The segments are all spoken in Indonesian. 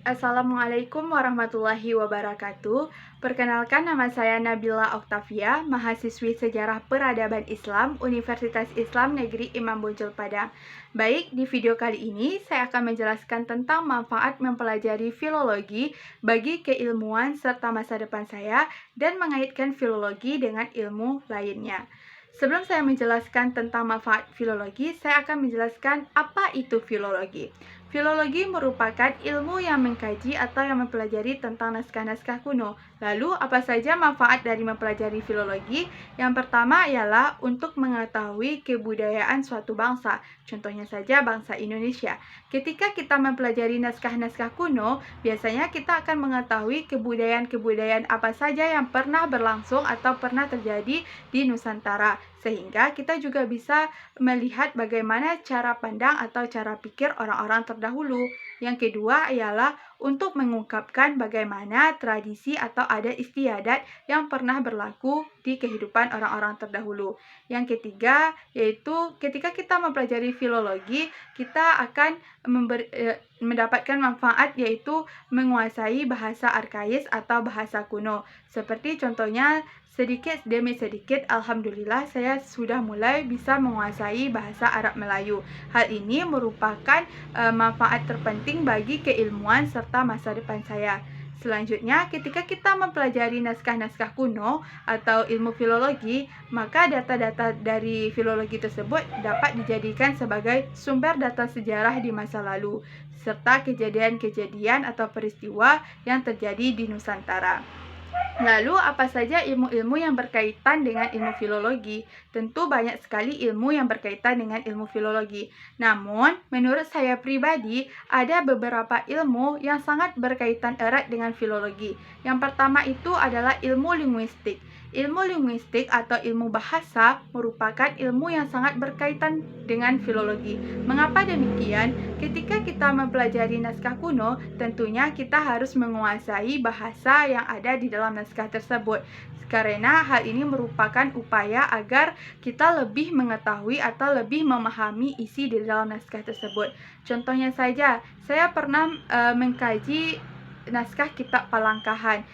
Assalamualaikum warahmatullahi wabarakatuh. Perkenalkan, nama saya Nabila Oktavia, mahasiswi Sejarah Peradaban Islam Universitas Islam Negeri Imam Bonjol Padang. Baik, di video kali ini saya akan menjelaskan tentang manfaat mempelajari filologi bagi keilmuan serta masa depan saya dan mengaitkan filologi dengan ilmu lainnya. Sebelum saya menjelaskan tentang manfaat filologi, saya akan menjelaskan apa itu filologi. Filologi merupakan ilmu yang mengkaji atau yang mempelajari tentang naskah-naskah kuno. Lalu, apa saja manfaat dari mempelajari filologi? Yang pertama ialah untuk mengetahui kebudayaan suatu bangsa. Contohnya saja bangsa Indonesia. Ketika kita mempelajari naskah-naskah kuno, biasanya kita akan mengetahui kebudayaan-kebudayaan apa saja yang pernah berlangsung atau pernah terjadi di Nusantara. Sehingga kita juga bisa melihat bagaimana cara pandang atau cara pikir orang-orang terdahulu. Yang kedua ialah untuk mengungkapkan bagaimana tradisi atau adat istiadat yang pernah berlaku di kehidupan orang-orang terdahulu. Yang ketiga yaitu ketika kita mempelajari filologi, kita akan mendapatkan manfaat yaitu menguasai bahasa arkais atau bahasa kuno. Seperti contohnya sedikit demi sedikit, alhamdulillah saya sudah mulai bisa menguasai bahasa Arab Melayu. Hal ini merupakan manfaat terpenting bagi keilmuan serta masa depan saya. Selanjutnya, ketika kita mempelajari naskah-naskah kuno atau ilmu filologi, maka data-data dari filologi tersebut dapat dijadikan sebagai sumber data sejarah di masa lalu, serta kejadian-kejadian atau peristiwa yang terjadi di Nusantara. Lalu, apa saja ilmu-ilmu yang berkaitan dengan ilmu filologi? Tentu banyak sekali ilmu yang berkaitan dengan ilmu filologi. Namun, menurut saya pribadi, ada beberapa ilmu yang sangat berkaitan erat dengan filologi. Yang pertama itu adalah ilmu linguistik. Ilmu linguistik atau ilmu bahasa merupakan ilmu yang sangat berkaitan dengan filologi. Mengapa demikian? Ketika kita mempelajari naskah kuno, tentunya kita harus menguasai bahasa yang ada di dalam naskah tersebut. Karena hal ini merupakan upaya agar kita lebih mengetahui atau lebih memahami isi di dalam naskah tersebut. Contohnya saja, saya pernah mengkaji naskah Kitab Palangkahan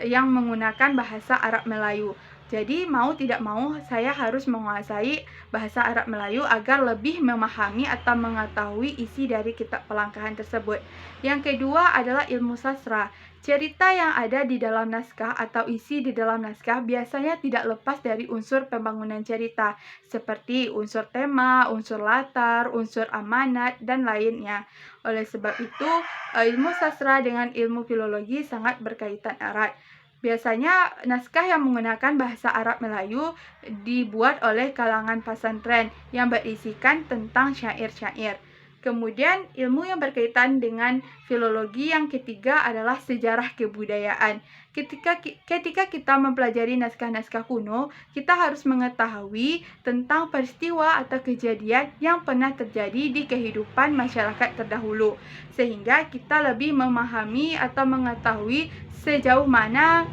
yang menggunakan bahasa Arab Melayu. Jadi mau tidak mau saya harus menguasai bahasa Arab Melayu agar lebih memahami atau mengetahui isi dari Kitab Palangkahan tersebut. Yang kedua adalah ilmu sastra. Cerita yang ada di dalam naskah atau isi di dalam naskah biasanya tidak lepas dari unsur pembangunan cerita, seperti unsur tema, unsur latar, unsur amanat, dan lainnya. Oleh sebab itu, ilmu sastra dengan ilmu filologi sangat berkaitan erat. Biasanya naskah yang menggunakan bahasa Arab Melayu dibuat oleh kalangan pesantren yang berisikan tentang syair-syair. Kemudian ilmu yang berkaitan dengan filologi yang ketiga adalah sejarah kebudayaan. Ketika kita mempelajari naskah-naskah kuno, kita harus mengetahui tentang peristiwa atau kejadian yang pernah terjadi di kehidupan masyarakat terdahulu, sehingga kita lebih memahami atau mengetahui sejauh mana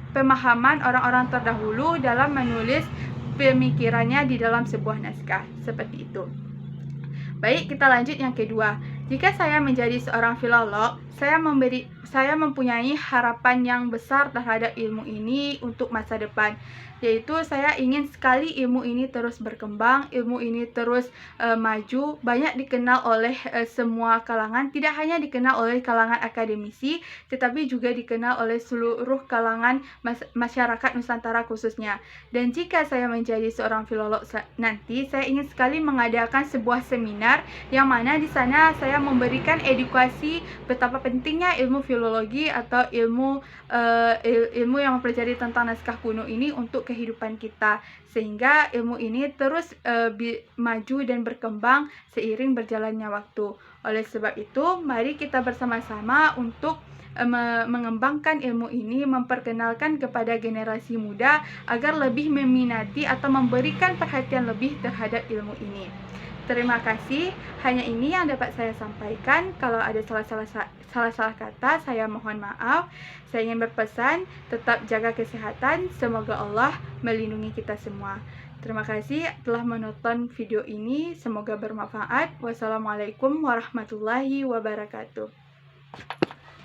pemahaman orang-orang terdahulu dalam menulis pemikirannya di dalam sebuah naskah. Seperti itu. Baik, kita lanjut yang kedua. Jika saya menjadi seorang filolog, saya mempunyai harapan yang besar terhadap ilmu ini untuk masa depan, yaitu saya ingin sekali ilmu ini terus berkembang, ilmu ini terus maju, banyak dikenal oleh semua kalangan, tidak hanya dikenal oleh kalangan akademisi, tetapi juga dikenal oleh seluruh kalangan masyarakat Nusantara khususnya. Dan jika saya menjadi seorang filolog nanti, saya ingin sekali mengadakan sebuah seminar yang mana di sana saya memberikan edukasi betapa pentingnya ilmu filologi atau ilmu yang mempelajari tentang naskah kuno ini untuk kehidupan kita, sehingga ilmu ini terus maju dan berkembang seiring berjalannya waktu. Oleh sebab itu, mari kita bersama-sama untuk mengembangkan ilmu ini, memperkenalkan kepada generasi muda agar lebih meminati atau memberikan perhatian lebih terhadap ilmu ini. Terima kasih, hanya ini yang dapat saya sampaikan. Kalau ada salah-salah kata, saya mohon maaf. Saya ingin berpesan, tetap jaga kesehatan, semoga Allah melindungi kita semua. Terima kasih telah menonton video ini, semoga bermanfaat. Wassalamualaikum warahmatullahi wabarakatuh.